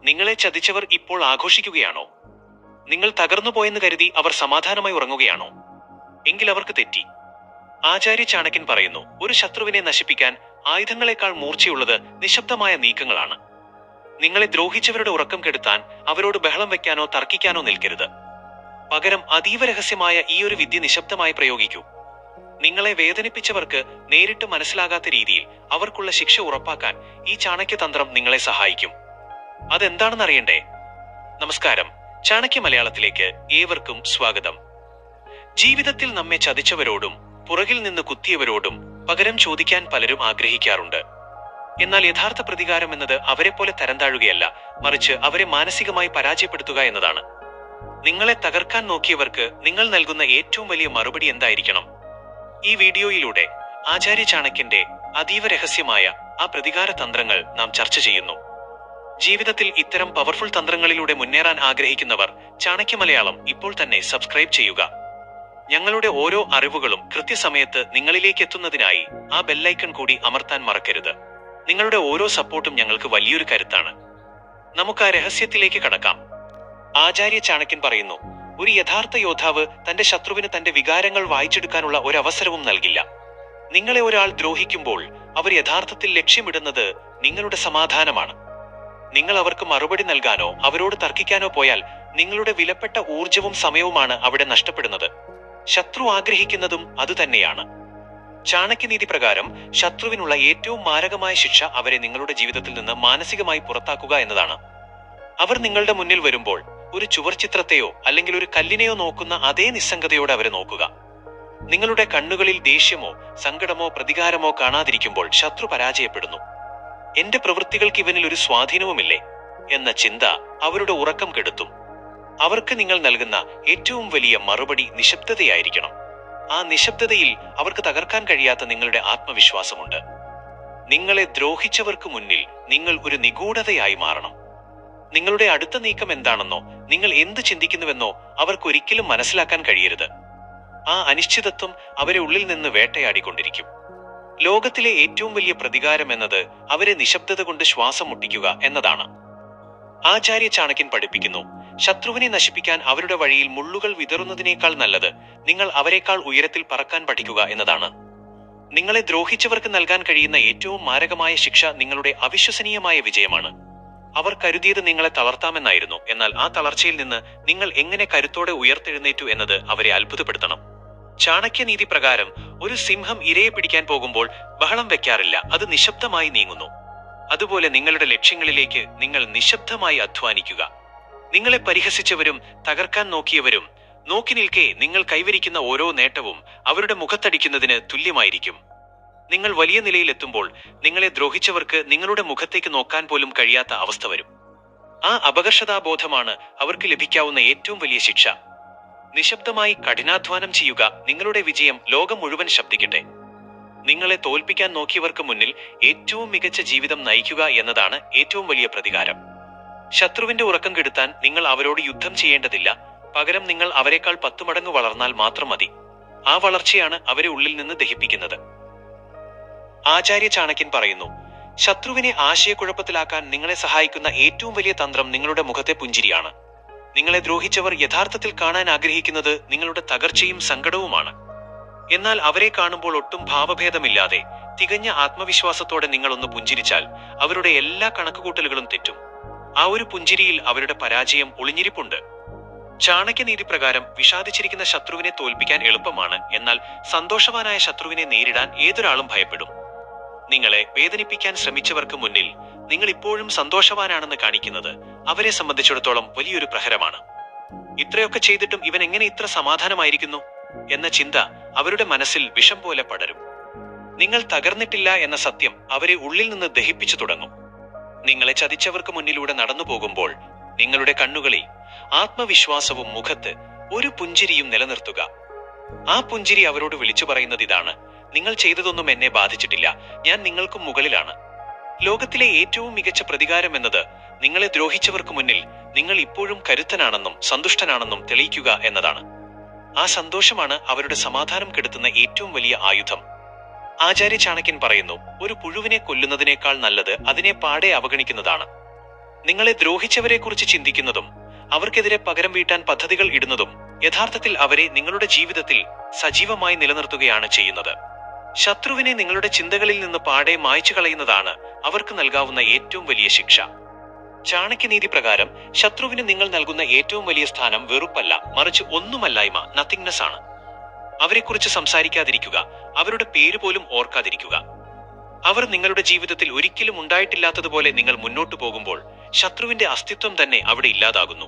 നിങ്ങളെ ചതിച്ചവർ ഇപ്പോൾ ആഘോഷിക്കുകയാണോ? നിങ്ങൾ തകർന്നുപോയെന്ന് കരുതി അവർ സമാധാനമായി ഉറങ്ങുകയാണോ? എങ്കിൽ അവർക്ക് തെറ്റി. ആചാര്യ ചാണക്യൻ പറയുന്നു, ഒരു ശത്രുവിനെ നശിപ്പിക്കാൻ ആയുധങ്ങളെക്കാൾ മൂർച്ചയുള്ളത് നിശബ്ദമായ നീക്കങ്ങളാണ്. നിങ്ങളെ ദ്രോഹിച്ചവരുടെ ഉറക്കം കെടുത്താൻ അവരോട് ബഹളം വെക്കാനോ തർക്കിക്കാനോ നിൽക്കരുത്. പകരം അതീവ രഹസ്യമായ ഈ ഒരു വിദ്യ നിശബ്ദമായി പ്രയോഗിക്കൂ. നിങ്ങളെ വേദനിപ്പിച്ചവർക്ക് നേരിട്ട് മനസ്സിലാകാത്ത രീതിയിൽ അവർക്കുള്ള ശിക്ഷ ഉറപ്പാക്കാൻ ഈ ചാണക്യതന്ത്രം നിങ്ങളെ സഹായിക്കും. അതെന്താണെന്നറിയണ്ടേ? നമസ്കാരം, ചാണക്യ മലയാളത്തിലേക്ക് ഏവർക്കും സ്വാഗതം. ജീവിതത്തിൽ നമ്മെ ചതിച്ചവരോടും പുറകിൽ നിന്ന് കുത്തിയവരോടും പകരം ചോദിക്കാൻ പലരും ആഗ്രഹിക്കാറുണ്ട്. എന്നാൽ യഥാർത്ഥ പ്രതികാരം എന്നത് അവരെ പോലെ തരംതാഴുകയല്ല, മറിച്ച് അവരെ മാനസികമായി പരാജയപ്പെടുത്തുക എന്നതാണ്. നിങ്ങളെ തകർക്കാൻ നോക്കിയവർക്ക് നിങ്ങൾ നൽകുന്ന ഏറ്റവും വലിയ മറുപടി എന്തായിരിക്കണം? ഈ വീഡിയോയിലൂടെ ആചാര്യ ചാണക്യന്റെ അതീവ രഹസ്യമായ ആ പ്രതികാര തന്ത്രങ്ങൾ നാം ചർച്ച ചെയ്യുന്നു. ജീവിതത്തിൽ ഇത്തരം പവർഫുൾ തന്ത്രങ്ങളിലൂടെ മുന്നേറാൻ ആഗ്രഹിക്കുന്നവർ ചാണക്യ മലയാളം ഇപ്പോൾ തന്നെ സബ്സ്ക്രൈബ് ചെയ്യുക. ഞങ്ങളുടെ ഓരോ അറിവുകളും കൃത്യസമയത്ത് നിങ്ങളിലേക്ക് എത്തുന്നതിനായി ആ ബെല്ലൈക്കൺ കൂടി അമർത്താൻ മറക്കരുത്. നിങ്ങളുടെ ഓരോ സപ്പോർട്ടും ഞങ്ങൾക്ക് വലിയൊരു കരുത്താണ്. നമുക്ക് ആ രഹസ്യത്തിലേക്ക് കടക്കാം. ആചാര്യ ചാണക്യൻ പറയുന്നു, ഒരു യഥാർത്ഥ യോദ്ധാവ് തന്റെ ശത്രുവിന് തന്റെ വികാരങ്ങൾ വായിച്ചെടുക്കാനുള്ള ഒരവസരവും നൽകില്ല. നിങ്ങളെ ഒരാൾ ദ്രോഹിക്കുമ്പോൾ അവർ യഥാർത്ഥത്തിൽ ലക്ഷ്യമിടുന്നത് നിങ്ങളുടെ സമാധാനമാണ്. നിങ്ങൾ അവർക്ക് മറുപടി നൽകാനോ അവരോട് തർക്കിക്കാനോ പോയാൽ നിങ്ങളുടെ വിലപ്പെട്ട ഊർജവും സമയവുമാണ് അവിടെ നഷ്ടപ്പെടുന്നത്. ശത്രു ആഗ്രഹിക്കുന്നതും അതുതന്നെയാണ്. ചാണക്യനീതി പ്രകാരം ശത്രുവിനുള്ള ഏറ്റവും മാരകമായ ശിക്ഷ അവരെ നിങ്ങളുടെ ജീവിതത്തിൽ നിന്ന് മാനസികമായി പുറത്താക്കുക എന്നതാണ്. അവർ നിങ്ങളുടെ മുന്നിൽ വരുമ്പോൾ ഒരു ചുവർചിത്രത്തെയോ അല്ലെങ്കിൽ ഒരു കല്ലിനെയോ നോക്കുന്ന അതേ നിസ്സംഗതയോടെ അവരെ നോക്കുക. നിങ്ങളുടെ കണ്ണുകളിൽ ദേഷ്യമോ സങ്കടമോ പ്രതികാരമോ കാണാതിരിക്കുമ്പോൾ ശത്രു പരാജയപ്പെടുന്നു. എന്റെ പ്രവൃത്തികൾക്ക് ഇവനിൽ ഒരു സ്വാധീനവുമില്ലേ എന്ന ചിന്ത അവരുടെ ഉറക്കം കെടുത്തും. അവർക്ക് നിങ്ങൾ നൽകുന്ന ഏറ്റവും വലിയ മറുപടി നിശബ്ദതയായിരിക്കണം. ആ നിശബ്ദതയിൽ അവർക്ക് തകർക്കാൻ കഴിയാത്ത നിങ്ങളുടെ ആത്മവിശ്വാസമുണ്ട്. നിങ്ങളെ ദ്രോഹിച്ചവർക്ക് മുന്നിൽ നിങ്ങൾ ഒരു നിഗൂഢതയായി മാറണം. നിങ്ങളുടെ അടുത്ത നീക്കം എന്താണെന്നോ നിങ്ങൾ എന്ത് ചിന്തിക്കുന്നുവെന്നോ അവർക്കൊരിക്കലും മനസ്സിലാക്കാൻ കഴിയരുത്. ആ അനിശ്ചിതത്വം അവരെ ഉള്ളിൽ നിന്ന് വേട്ടയാടിക്കൊണ്ടിരിക്കും. ലോകത്തിലെ ഏറ്റവും വലിയ പ്രതികാരം എന്നത് അവരെ നിശബ്ദത കൊണ്ട് ശ്വാസം മുട്ടിക്കുക എന്നതാണ്. ആചാര്യ ചാണക്യൻ പഠിപ്പിക്കുന്നു, ശത്രുവിനെ നശിപ്പിക്കാൻ അവരുടെ വഴിയിൽ മുള്ളുകൾ വിതറുന്നതിനേക്കാൾ നല്ലത് നിങ്ങൾ അവരെക്കാൾ ഉയരത്തിൽ പറക്കാൻ പഠിക്കുക എന്നതാണ്. നിങ്ങളെ ദ്രോഹിച്ചവർക്ക് നൽകാൻ കഴിയുന്ന ഏറ്റവും മാരകമായ ശിക്ഷ നിങ്ങളുടെ അവിശ്വസനീയമായ വിജയമാണ്. അവർ കരുതിയത് നിങ്ങളെ തളർത്താമെന്നായിരുന്നു. എന്നാൽ ആ തളർച്ചയിൽ നിന്ന് നിങ്ങൾ എങ്ങനെ കരുത്തോടെ ഉയർത്തെഴുന്നേറ്റു എന്നത് അവരെ അത്ഭുതപ്പെടുത്തണം. ചാണക്യനീതി പ്രകാരം ഒരു സിംഹം ഇരയെ പിടിക്കാൻ പോകുമ്പോൾ ബഹളം വെക്കാറില്ല, അത് നിശബ്ദമായി നീങ്ങുന്നു. അതുപോലെ നിങ്ങളുടെ ലക്ഷ്യങ്ങളിലേക്ക് നിങ്ങൾ നിശബ്ദമായി അധ്വാനിക്കുക. നിങ്ങളെ പരിഹസിച്ചവരും തകർക്കാൻ നോക്കിയവരും നോക്കി നിൽക്കെ നിങ്ങൾ കൈവരിക്കുന്ന ഓരോ നേട്ടവും അവരുടെ മുഖത്തടിക്കുന്നതിന് തുല്യമായിരിക്കും. നിങ്ങൾ വലിയ നിലയിലെത്തുമ്പോൾ നിങ്ങളെ ദ്രോഹിച്ചവർക്ക് നിങ്ങളുടെ മുഖത്തേക്ക് നോക്കാൻ പോലും കഴിയാത്ത അവസ്ഥ വരും. ആ അപകർഷതാബോധമാണ് അവർക്ക് ലഭിക്കാവുന്ന ഏറ്റവും വലിയ ശിക്ഷ. നിശബ്ദമായി കഠിനാധ്വാനം ചെയ്യുക. നിങ്ങളുടെ വിജയം ലോകം മുഴുവൻ ശബ്ദിക്കട്ടെ. നിങ്ങളെ തോൽപ്പിക്കാൻ നോക്കിയവർക്ക് മുന്നിൽ ഏറ്റവും മികച്ച ജീവിതം നയിക്കുക എന്നതാണ് ഏറ്റവും വലിയ പ്രതികാരം. ശത്രുവിന്റെ ഉറക്കം കെടുത്താൻ നിങ്ങൾ അവരോട് യുദ്ധം ചെയ്യേണ്ടതില്ല. പകരം നിങ്ങൾ അവരെക്കാൾ 10 മടങ്ങ് വളർന്നാൽ മാത്രം മതി. ആ വളർച്ചയാണ് അവരെ ഉള്ളിൽ നിന്ന് ദഹിപ്പിക്കുന്നത്. ആചാര്യ ചാണക്യൻ പറയുന്നു, ശത്രുവിനെ ആശയക്കുഴപ്പത്തിലാക്കാൻ നിങ്ങളെ സഹായിക്കുന്ന ഏറ്റവും വലിയ തന്ത്രം നിങ്ങളുടെ മുഖത്തെ പുഞ്ചിരിയാണ്. നിങ്ങളെ ദ്രോഹിച്ചവർ യഥാർത്ഥത്തിൽ കാണാൻ ആഗ്രഹിക്കുന്നത് നിങ്ങളുടെ തകർച്ചയും സങ്കടവുമാണ്. എന്നാൽ അവരെ കാണുമ്പോൾ ഒട്ടും ഭാവഭേദമില്ലാതെ തികഞ്ഞ ആത്മവിശ്വാസത്തോടെ നിങ്ങളൊന്ന് പുഞ്ചിരിച്ചാൽ അവരുടെ എല്ലാ കണക്കുകൂട്ടലുകളും തെറ്റും. ആ ഒരു പുഞ്ചിരിയിൽ അവരുടെ പരാജയം ഒളിഞ്ഞിരിപ്പുണ്ട്. ചാണക്യനീതി പ്രകാരം വിഷാദിച്ചിരിക്കുന്ന ശത്രുവിനെ തോൽപ്പിക്കാൻ എളുപ്പമാണ്. എന്നാൽ സന്തോഷവാനായ ശത്രുവിനെ നേരിടാൻ ഏതൊരാളും ഭയപ്പെടും. നിങ്ങളെ വേദനിപ്പിക്കാൻ ശ്രമിച്ചവർക്ക് മുന്നിൽ നിങ്ങൾ ഇപ്പോഴും സന്തോഷവാനാണെന്ന് കാണിക്കുന്നത് അവരെ സംബന്ധിച്ചിടത്തോളം വലിയൊരു പ്രഹരമാണ്. ഇത്രയൊക്കെ ചെയ്തിട്ടും ഇവൻ എങ്ങനെ ഇത്ര സമാധാനമായിരിക്കുന്നു എന്ന ചിന്ത അവരുടെ മനസ്സിൽ വിഷം പോലെ പടരും. നിങ്ങൾ തകർന്നിട്ടില്ല എന്ന സത്യം അവരെ ഉള്ളിൽ നിന്ന് ദഹിപ്പിച്ചു തുടങ്ങും. നിങ്ങളെ ചതിച്ചവർക്ക് മുന്നിലൂടെ നടന്നു പോകുമ്പോൾ നിങ്ങളുടെ കണ്ണുകളിൽ ആത്മവിശ്വാസവും മുഖത്ത് ഒരു പുഞ്ചിരിയും നിലനിർത്തുക. ആ പുഞ്ചിരി അവരോട് വിളിച്ചു പറയുന്നത് ഇതാണ്: നിങ്ങൾ ചെയ്തതൊന്നും എന്നെ ബാധിച്ചിട്ടില്ല, ഞാൻ നിങ്ങൾക്കും മുകളിലാണ്. ലോകത്തിലെ ഏറ്റവും മികച്ച പ്രതികാരം എന്നത് നിങ്ങളെ ദ്രോഹിച്ചവർക്ക് മുന്നിൽ നിങ്ങൾ ഇപ്പോഴും കരുത്തനാണെന്നും സന്തുഷ്ടനാണെന്നും തെളിയിക്കുക എന്നതാണ്. ആ സന്തോഷമാണ് അവരുടെ സമാധാനം കെടുത്തുന്ന ഏറ്റവും വലിയ ആയുധം. ആചാര്യ ചാണക്യൻ പറയുന്നു, ഒരു പുഴുവിനെ കൊല്ലുന്നതിനേക്കാൾ നല്ലത് അതിനെ പാടെ അവഗണിക്കുന്നതാണ്. നിങ്ങളെ ദ്രോഹിച്ചവരെക്കുറിച്ച് ചിന്തിക്കുന്നതും അവർക്കെതിരെ പകരം വീട്ടാൻ പദ്ധതികൾ ഇടുന്നതും യഥാർത്ഥത്തിൽ അവരെ നിങ്ങളുടെ ജീവിതത്തിൽ സജീവമായി നിലനിർത്തുകയാണ് ചെയ്യുന്നത്. ശത്രുവിനെ നിങ്ങളുടെ ചിന്തകളിൽ നിന്ന് പാടെ മായ്ച്ചു കളയുന്നതാണ് അവർക്ക് നൽകാവുന്ന ഏറ്റവും വലിയ ശിക്ഷ. ചാണക്യനീതി പ്രകാരം ശത്രുവിന് നിങ്ങൾ നൽകുന്ന ഏറ്റവും വലിയ സ്ഥാനം വെറുപ്പല്ല, മറിച്ച് ഒന്നുമല്ലായ്മ, നത്തിങ്നെസ് ആണ്. അവരെക്കുറിച്ച് സംസാരിക്കാതിരിക്കുക, അവരുടെ പേര് പോലും ഓർക്കാതിരിക്കുക. അവർ നിങ്ങളുടെ ജീവിതത്തിൽ ഒരിക്കലും ഉണ്ടായിട്ടില്ലാത്തതുപോലെ നിങ്ങൾ മുന്നോട്ടു പോകുമ്പോൾ ശത്രുവിന്റെ അസ്തിത്വം തന്നെ അവിടെ ഇല്ലാതാകുന്നു.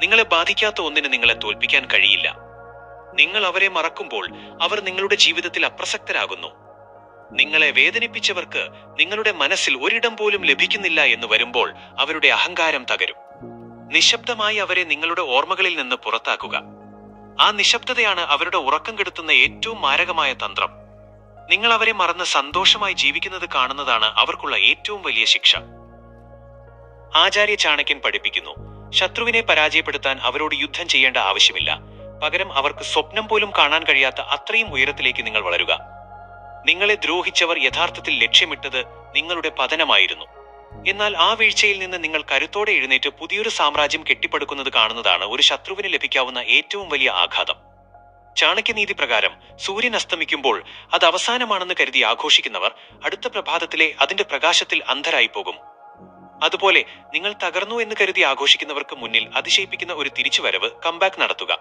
നിങ്ങളെ ബാധിക്കാത്ത ഒന്നിന് നിങ്ങളെ തോൽപ്പിക്കാൻ കഴിയില്ല. നിങ്ങൾ അവരെ മറക്കുമ്പോൾ അവർ നിങ്ങളുടെ ജീവിതത്തിൽ അപ്രസക്തരാകുന്നു. നിങ്ങളെ വേദനിപ്പിച്ചവർക്ക് നിങ്ങളുടെ മനസ്സിൽ ഒരിടം പോലും ലഭിക്കുന്നില്ല എന്ന് വരുമ്പോൾ അവരുടെ അഹങ്കാരം തകരും. നിശബ്ദമായി അവരെ നിങ്ങളുടെ ഓർമ്മകളിൽ നിന്ന് പുറത്താക്കുക. ആ നിശബ്ദതയാണ് അവരുടെ ഉറക്കം കെടുത്തുന്ന ഏറ്റവും മാരകമായ തന്ത്രം. നിങ്ങൾ അവരെ മറന്ന് സന്തോഷമായി ജീവിക്കുന്നത് കാണുന്നതാണ് അവർക്കുള്ള ഏറ്റവും വലിയ ശിക്ഷ. ആചാര്യ ചാണക്യൻ പഠിപ്പിക്കുന്നു, ശത്രുവിനെ പരാജയപ്പെടുത്താൻ അവരോട് യുദ്ധം ചെയ്യേണ്ട ആവശ്യമില്ല. പകരം അവർക്ക് സ്വപ്നം പോലും കാണാൻ കഴിയാത്ത അത്രയും ഉയരത്തിലേക്ക് നിങ്ങൾ വളരുക. നിങ്ങളെ ദ്രോഹിച്ചവർ യഥാർത്ഥത്തിൽ ലക്ഷ്യമിട്ടത് നിങ്ങളുടെ പതനമായിരുന്നു. എന്നാൽ ആ വീഴ്ചയിൽ നിന്ന് നിങ്ങൾ കരുത്തോടെ എഴുന്നേറ്റ് പുതിയൊരു സാമ്രാജ്യം കെട്ടിപ്പടുക്കുന്നത് കാണുന്നതാണ് ഒരു ശത്രുവിന് ലഭിക്കാവുന്ന ഏറ്റവും വലിയ ആഘാതം. ചാണക്യനീതി പ്രകാരം സൂര്യൻ അസ്തമിക്കുമ്പോൾ അത് അവസാനമാണെന്ന് കരുതി ആഘോഷിക്കുന്നവർ അടുത്ത പ്രഭാതത്തിലെ അതിന്റെ പ്രകാശത്തിൽ അന്ധരായി പോകും. അതുപോലെ നിങ്ങൾ തകർന്നു എന്ന് കരുതി ആഘോഷിക്കുന്നവർക്ക് മുന്നിൽ അതിശയിപ്പിക്കുന്ന ഒരു തിരിച്ചുവരവ്, കംബാക്ക് നടത്തുക.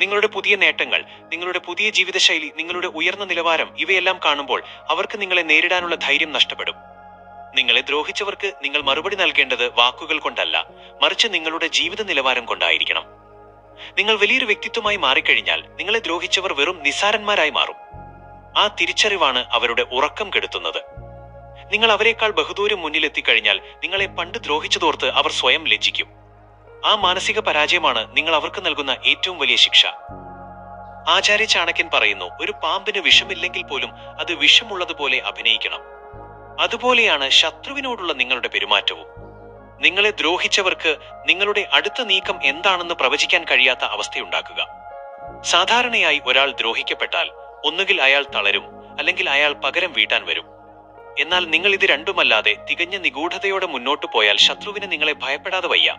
നിങ്ങളുടെ പുതിയ നേട്ടങ്ങൾ, നിങ്ങളുടെ പുതിയ ജീവിതശൈലി, നിങ്ങളുടെ ഉയർന്ന നിലവാരം ഇവയെല്ലാം കാണുമ്പോൾ അവർക്ക് നിങ്ങളെ നേരിടാനുള്ള ധൈര്യം നഷ്ടപ്പെടും. നിങ്ങളെ ദ്രോഹിച്ചവർക്ക് നിങ്ങൾ മറുപടി നൽകേണ്ടത് വാക്കുകൾ കൊണ്ടല്ല, മറിച്ച് നിങ്ങളുടെ ജീവിത നിലവാരം കൊണ്ടായിരിക്കണം. നിങ്ങൾ വലിയൊരു വ്യക്തിത്വമായി മാറിക്കഴിഞ്ഞാൽ നിങ്ങളെ ദ്രോഹിച്ചവർ വെറും നിസ്സാരന്മാരായി മാറും. ആ തിരിച്ചറിവാണ് അവരുടെ ഉറക്കം കെടുത്തുന്നത്. നിങ്ങൾ അവരെക്കാൾ ബഹുദൂരം മുന്നിലെത്തിക്കഴിഞ്ഞാൽ നിങ്ങളെ പണ്ട് ദ്രോഹിച്ചതോർത്ത് അവർ സ്വയം ലജ്ജിക്കും. ആ മാനസിക പരാജയമാണ് നിങ്ങൾ അവർക്ക് നൽകുന്ന ഏറ്റവും വലിയ ശിക്ഷ. ആചാര്യ ചാണക്യൻ പറയുന്നു, ഒരു പാമ്പിന് വിഷമില്ലെങ്കിൽ പോലും അത് വിഷമുള്ളതുപോലെ അഭിനയിക്കണം. അതുപോലെയാണ് ശത്രുവിനോടുള്ള നിങ്ങളുടെ പെരുമാറ്റവും. നിങ്ങളെ ദ്രോഹിച്ചവർക്ക് നിങ്ങളുടെ അടുത്ത നീക്കം എന്താണെന്ന് പ്രവചിക്കാൻ കഴിയാത്ത അവസ്ഥയുണ്ടാക്കുക. സാധാരണയായി ഒരാൾ ദ്രോഹിക്കപ്പെട്ടാൽ ഒന്നുകിൽ അയാൾ തളരും, അല്ലെങ്കിൽ അയാൾ പകരം വീട്ടാൻ വരും. എന്നാൽ നിങ്ങൾ ഇത് രണ്ടുമല്ലാതെ തികഞ്ഞ നിഗൂഢതയോടെ മുന്നോട്ടു പോയാൽ ശത്രുവിന് നിങ്ങളെ ഭയപ്പെടാതെ വയ്യ.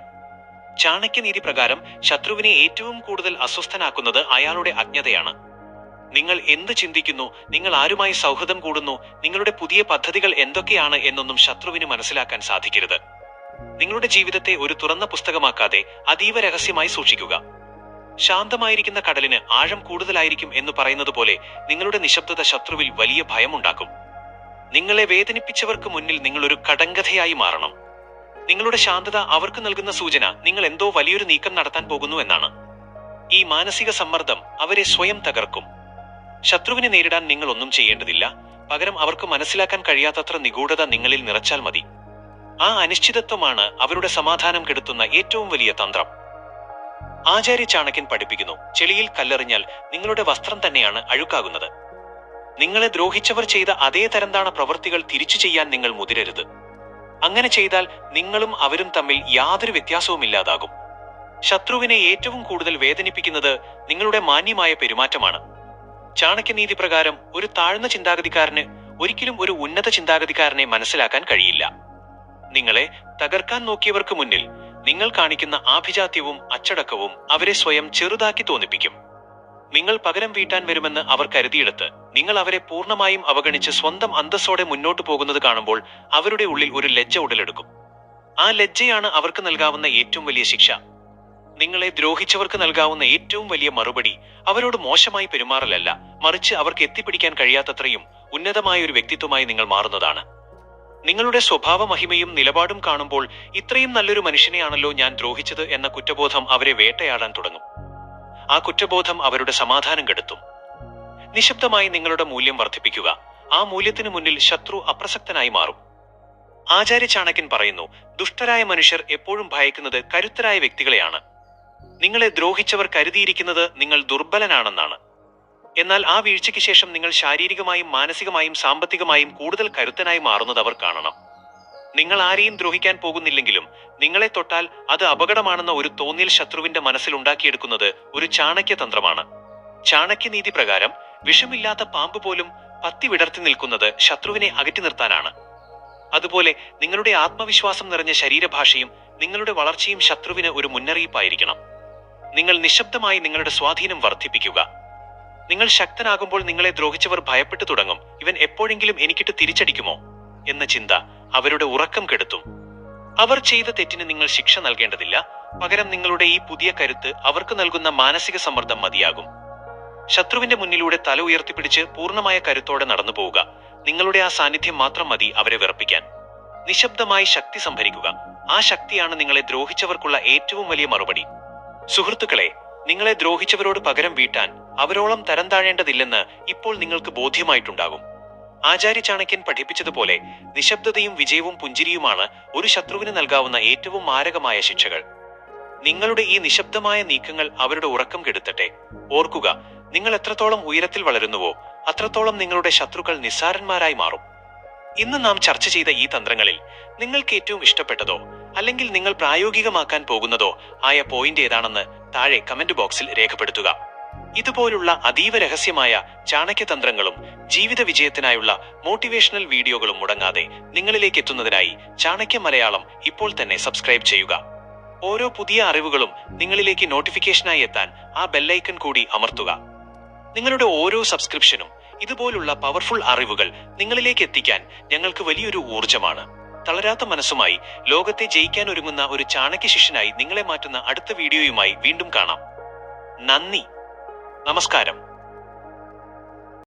ചാണക്യനീതി പ്രകാരം ശത്രുവിനെ ഏറ്റവും കൂടുതൽ അസ്വസ്ഥനാക്കുന്നത് അയാളുടെ അജ്ഞതയാണ്. നിങ്ങൾ എന്ത് ചിന്തിക്കുന്നു, നിങ്ങൾ ആരുമായി സൗഹൃദം കൂടുന്നു, നിങ്ങളുടെ പുതിയ പദ്ധതികൾ എന്തൊക്കെയാണ് എന്നൊന്നും ശത്രുവിന് മനസ്സിലാക്കാൻ സാധിക്കരുത്. നിങ്ങളുടെ ജീവിതത്തെ ഒരു തുറന്ന പുസ്തകമാക്കാതെ അതീവ രഹസ്യമായി സൂക്ഷിക്കുക. ശാന്തമായിരിക്കുന്ന കടലിന് ആഴം കൂടുതലായിരിക്കും എന്ന് പറയുന്നത് പോലെ നിങ്ങളുടെ നിശബ്ദത ശത്രുവിൽ വലിയ ഭയമുണ്ടാക്കും. നിങ്ങളെ വേദനിപ്പിച്ചവർക്ക് മുന്നിൽ നിങ്ങൾ ഒരു കടങ്കഥയായി മാറണം. നിങ്ങളുടെ ശാന്തത അവർക്ക് നൽകുന്ന സൂചന നിങ്ങൾ എന്തോ വലിയൊരു നീക്കം നടത്താൻ പോകുന്നു എന്നാണ്. ഈ മാനസിക സമ്മർദ്ദം അവരെ സ്വയം തകർക്കും. ശത്രുവിനെ നേരിടാൻ നിങ്ങൾ ഒന്നും ചെയ്യേണ്ടതില്ല. പകരം അവർക്ക് മനസ്സിലാക്കാൻ കഴിയാത്തത്ര നിഗൂഢത നിങ്ങളിൽ നിറച്ചാൽ മതി. ആ അനിശ്ചിതത്വമാണ് അവരുടെ സമാധാനം കെടുത്തുന്ന ഏറ്റവും വലിയ തന്ത്രം. ആചാര്യ ചാണക്യൻ പഠിപ്പിക്കുന്നു, ചെളിയിൽ കല്ലെറിഞ്ഞാൽ നിങ്ങളുടെ വസ്ത്രം തന്നെയാണ് അഴുക്കാകുന്നത്. നിങ്ങളെ ദ്രോഹിച്ചവർ ചെയ്ത അതേ തരംതാണ പ്രവൃത്തികൾ തിരിച്ചു ചെയ്യാൻ നിങ്ങൾ മുതിരരുത്. അങ്ങനെ ചെയ്താൽ നിങ്ങളും അവരും തമ്മിൽ യാതൊരു വ്യത്യാസവുമില്ലാതാകും. ശത്രുവിനെ ഏറ്റവും കൂടുതൽ വേദനിപ്പിക്കുന്നത് നിങ്ങളുടെ മാന്യമായ പെരുമാറ്റമാണ്. ചാണക്യനീതി പ്രകാരം ഒരു താഴ്ന്ന ചിന്താഗതിക്കാരന് ഒരിക്കലും ഒരു ഉന്നത ചിന്താഗതിക്കാരനെ മനസ്സിലാക്കാൻ കഴിയില്ല. നിങ്ങളെ തകർക്കാൻ നോക്കിയവർക്ക് മുന്നിൽ നിങ്ങൾ കാണിക്കുന്ന ആഭിജാത്യവും അച്ചടക്കവും അവരെ സ്വയം ചെറുതാക്കി തോന്നിപ്പിക്കും. നിങ്ങൾ പകരം വീട്ടാൻ വരുമെന്ന് അവർ കരുതിയെടുത്ത് നിങ്ങൾ അവരെ പൂർണ്ണമായും അവഗണിച്ച് സ്വന്തം അന്തസ്സോടെ മുന്നോട്ടു പോകുന്നത് കാണുമ്പോൾ അവരുടെ ഉള്ളിൽ ഒരു ലജ്ജ ഉടലെടുക്കും. ആ ലജ്ജയാണ് അവർക്ക് നൽകാവുന്ന ഏറ്റവും വലിയ ശിക്ഷ. നിങ്ങളെ ദ്രോഹിച്ചവർക്ക് നൽകാവുന്ന ഏറ്റവും വലിയ മറുപടി അവരോട് മോശമായി പെരുമാറലല്ല, മറിച്ച് അവർക്ക് എത്തിപ്പിടിക്കാൻ കഴിയാത്തത്രയും ഉന്നതമായ ഒരു വ്യക്തിത്വമായി നിങ്ങൾ മാറുന്നതാണ്. നിങ്ങളുടെ സ്വഭാവ മഹിമയും നിലപാടും കാണുമ്പോൾ ഇത്രയും നല്ലൊരു മനുഷ്യനെയാണല്ലോ ഞാൻ ദ്രോഹിച്ചത് എന്ന കുറ്റബോധം അവരെ വേട്ടയാടാൻ തുടങ്ങും. ആ കുറ്റബോധം അവരുടെ സമാധാനം കെടുത്തും. നിശബ്ദമായി നിങ്ങളുടെ മൂല്യം വർദ്ധിപ്പിക്കുക. ആ മൂല്യത്തിനു മുന്നിൽ ശത്രു അപ്രസക്തനായി മാറും. ആചാര്യ ചാണക്യൻ പറയുന്നു, ദുഷ്ടരായ മനുഷ്യർ എപ്പോഴും ഭയക്കുന്നത് കരുത്തരായ വ്യക്തികളെയാണ്. നിങ്ങളെ ദ്രോഹിച്ചവർ കരുതിയിരിക്കുന്നത് നിങ്ങൾ ദുർബലനാണെന്നാണ്. എന്നാൽ ആ വീഴ്ചയ്ക്ക് ശേഷം നിങ്ങൾ ശാരീരികമായും മാനസികമായും സാമ്പത്തികമായും കൂടുതൽ കരുത്തനായി മാറുന്നത് അവർ കാണണം. നിങ്ങൾ ആരെയും ദ്രോഹിക്കാൻ പോകുന്നില്ലെങ്കിലും നിങ്ങളെ തൊട്ടാൽ അത് അപകടമാണെന്ന ഒരു തോന്നൽ ശത്രുവിന്റെ മനസ്സിൽ ഉണ്ടാക്കിയെടുക്കുന്നത് ഒരു ചാണക്യ തന്ത്രമാണ്. ചാണക്യനീതി പ്രകാരം വിഷമില്ലാത്ത പാമ്പ് പോലും പത്തി വിടർത്തി നിൽക്കുന്നത് ശത്രുവിനെ അകറ്റി നിർത്താനാണ്. അതുപോലെ നിങ്ങളുടെ ആത്മവിശ്വാസം നിറഞ്ഞ ശരീരഭാഷയും നിങ്ങളുടെ വളർച്ചയും ശത്രുവിന് ഒരു മുന്നറിയിപ്പായിരിക്കണം. നിങ്ങൾ നിശബ്ദമായി നിങ്ങളുടെ സ്വാധീനം വർദ്ധിപ്പിക്കുക. നിങ്ങൾ ശക്തനാകുമ്പോൾ നിങ്ങളെ ദ്രോഹിച്ചവർ ഭയപ്പെട്ടു തുടങ്ങും. ഇവൻ എപ്പോഴെങ്കിലും എനിക്കിട്ട് തിരിച്ചടിക്കുമോ എന്ന ചിന്ത അവരുടെ ഉറക്കം കെടുത്തും. അവർ ചെയ്ത തെറ്റിന് നിങ്ങൾ ശിക്ഷ നൽകേണ്ടതില്ല. പകരം നിങ്ങളുടെ ഈ പുതിയ കരുത്ത് അവർക്ക് നൽകുന്ന മാനസിക സമ്മർദ്ദം മതിയാകും. ശത്രുവിന്റെ മുന്നിലൂടെ തല ഉയർത്തിപ്പിടിച്ച് പൂർണ്ണമായ കരുത്തോടെ നടന്നു പോവുക. നിങ്ങളുടെ ആ സാന്നിധ്യം മാത്രം മതി അവരെ വിറപ്പിക്കാൻ. നിശബ്ദമായി ശക്തി സംഭരിക്കുക. ആ ശക്തിയാണ് നിങ്ങളെ ദ്രോഹിച്ചവർക്കുള്ള ഏറ്റവും വലിയ മറുപടി. സുഹൃത്തുക്കളെ, നിങ്ങളെ ദ്രോഹിച്ചവരോട് പകരം വീട്ടാൻ അവരോളം തരം താഴേണ്ടതില്ലെന്ന് ഇപ്പോൾ നിങ്ങൾക്ക് ബോധ്യമായിട്ടുണ്ടാകും. ആചാര്യ ചാണക്യൻ പഠിപ്പിച്ചതുപോലെ നിശബ്ദതയും വിജയവും പുഞ്ചിരിയുമാണ് ഒരു ശത്രുവിന് നൽകാവുന്ന ഏറ്റവും മാരകമായ ശിക്ഷകൾ. നിങ്ങളുടെ ഈ നിശബ്ദമായ നീക്കങ്ങൾ അവരുടെ ഉറക്കം കെടുത്തട്ടെ. ഓർക്കുക, നിങ്ങൾ എത്രത്തോളം ഉയരത്തിൽ വളരുന്നുവോ അത്രത്തോളം നിങ്ങളുടെ ശത്രുക്കൾ നിസ്സാരന്മാരായി മാറും. ഇന്ന് നാം ചർച്ച ചെയ്ത ഈ തന്ത്രങ്ങളിൽ നിങ്ങൾക്ക് ഏറ്റവും ഇഷ്ടപ്പെട്ടതോ അല്ലെങ്കിൽ നിങ്ങൾ പ്രായോഗികമാക്കാൻ പോകുന്നതോ ആയ പോയിന്റ് ഏതാണെന്ന് താഴെ കമന്റ് ബോക്സിൽ രേഖപ്പെടുത്തുക. ഇതുപോലുള്ള അതീവ രഹസ്യമായ ചാണക്യതന്ത്രങ്ങളും ജീവിത വിജയത്തിനായുള്ള മോട്ടിവേഷണൽ വീഡിയോകളും മുടങ്ങാതെ നിങ്ങളിലേക്ക് എത്തുന്നതിനായി ചാണക്യ മലയാളം ഇപ്പോൾ തന്നെ സബ്സ്ക്രൈബ് ചെയ്യുക. ഓരോ പുതിയ അറിവുകളും നിങ്ങളിലേക്ക് നോട്ടിഫിക്കേഷനായി എത്താൻ ആ ബെല്ലൈക്കൺ കൂടി അമർത്തുക. നിങ്ങളുടെ ഓരോ സബ്സ്ക്രിപ്ഷനും ഇതുപോലുള്ള പവർഫുൾ അറിവുകൾ നിങ്ങളിലേക്ക് എത്തിക്കാൻ ഞങ്ങൾക്ക് വലിയൊരു ഊർജമാണ്. തളരാത്ത മനസ്സുമായി ലോകത്തെ ജയിക്കാൻ ഒരുങ്ങുന്ന ഒരു ചാണക്യ ശിഷ്യനായി നിങ്ങളെ മാറ്റുന്ന അടുത്ത വീഡിയോയുമായി വീണ്ടും കാണാം. നന്ദി, നമസ്കാരം.